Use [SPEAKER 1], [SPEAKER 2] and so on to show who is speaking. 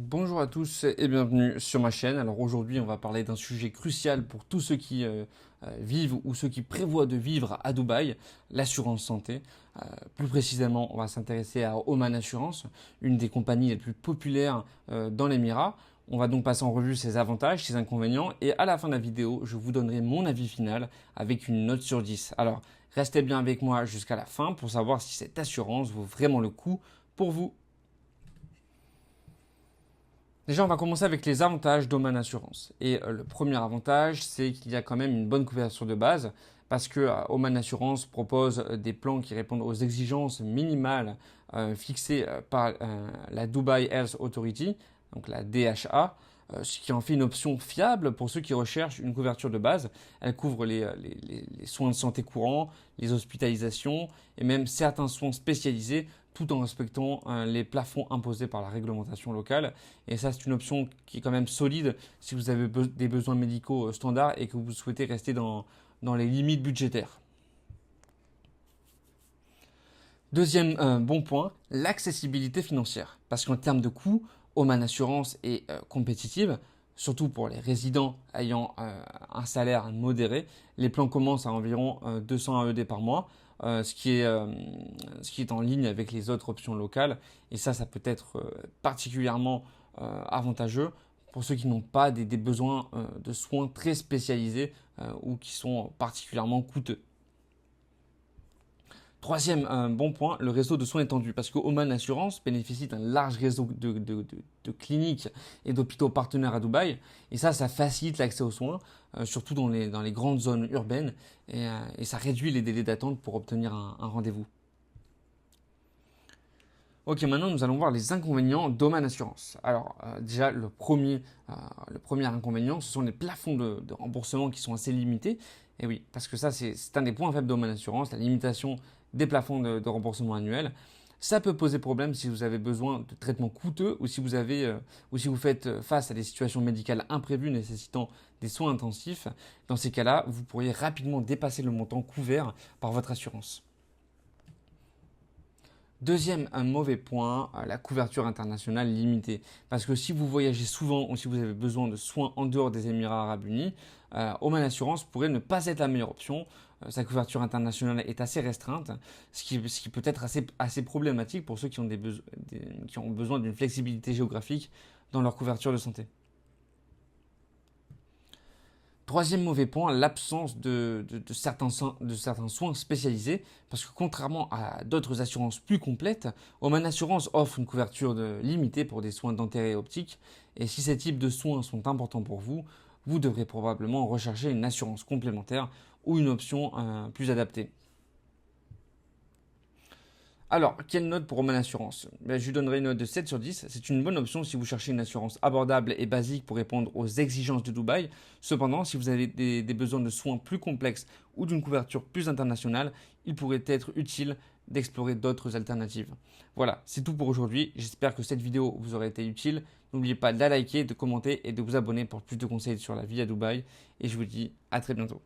[SPEAKER 1] Bonjour à tous et bienvenue sur ma chaîne. Alors aujourd'hui, on va parler d'un sujet crucial pour tous ceux qui vivent ou ceux qui prévoient de vivre à Dubaï, l'assurance santé. Plus précisément, on va s'intéresser à Oman Assurance, une des compagnies les plus populaires dans l'Émirat. On va donc passer en revue ses avantages, ses inconvénients et à la fin de la vidéo, je vous donnerai mon avis final avec une note sur 10. Alors, restez bien avec moi jusqu'à la fin pour savoir si cette assurance vaut vraiment le coup pour vous. Déjà, on va commencer avec les avantages d'Oman Assurance. Et le premier avantage, c'est qu'il y a quand même une bonne couverture de base parce que Oman Assurance propose des plans qui répondent aux exigences minimales fixées par la Dubai Health Authority, donc la DHA, ce qui en fait une option fiable pour ceux qui recherchent une couverture de base. Elle couvre les soins de santé courants, les hospitalisations et même certains soins spécialisés tout en respectant les plafonds imposés par la réglementation locale. Et ça, c'est une option qui est quand même solide si vous avez des besoins médicaux standards et que vous souhaitez rester dans les limites budgétaires. Deuxième bon point, l'accessibilité financière. Parce qu'en termes de coûts, Oman Assurance est compétitive, surtout pour les résidents ayant un salaire modéré. Les plans commencent à environ 200 AED par mois, ce qui est en ligne avec les autres options locales. Et ça peut être particulièrement avantageux pour ceux qui n'ont pas des besoins de soins très spécialisés ou qui sont particulièrement coûteux. Troisième bon point, le réseau de soins étendu. Parce que Oman Assurance bénéficie d'un large réseau de cliniques et d'hôpitaux partenaires à Dubaï. Et ça facilite l'accès aux soins, surtout dans les grandes zones urbaines. Et ça réduit les délais d'attente pour obtenir un rendez-vous. Ok, maintenant nous allons voir les inconvénients d'Oman Assurance. Alors déjà, le premier inconvénient, ce sont les plafonds de remboursement qui sont assez limités. Et oui, parce que ça, c'est un des points faibles d'Oman Assurance, la limitation des plafonds de remboursement annuel. Ça peut poser problème si vous avez besoin de traitements coûteux ou si vous faites face à des situations médicales imprévues nécessitant des soins intensifs. Dans ces cas-là, vous pourriez rapidement dépasser le montant couvert par votre assurance. Deuxième, un mauvais point, la couverture internationale limitée. Parce que si vous voyagez souvent ou si vous avez besoin de soins en dehors des Émirats Arabes Unis, Oman Assurance pourrait ne pas être la meilleure option. Sa couverture internationale est assez restreinte, ce qui peut être assez problématique pour ceux qui ont besoin d'une flexibilité géographique dans leur couverture de santé. Troisième mauvais point, l'absence de certains soins spécialisés, parce que contrairement à d'autres assurances plus complètes, Oman Assurance offre une couverture limitée pour des soins dentaires et optiques, et si ces types de soins sont importants pour vous, vous devrez probablement rechercher une assurance complémentaire ou une option plus adaptée. Alors, quelle note pour Oman Assurance? Je lui donnerai une note de 7 sur 10. C'est une bonne option si vous cherchez une assurance abordable et basique pour répondre aux exigences de Dubaï. Cependant, si vous avez des besoins de soins plus complexes ou d'une couverture plus internationale, il pourrait être utile d'explorer d'autres alternatives. Voilà, c'est tout pour aujourd'hui. J'espère que cette vidéo vous aura été utile. N'oubliez pas de la liker, de commenter et de vous abonner pour plus de conseils sur la vie à Dubaï. Et je vous dis à très bientôt.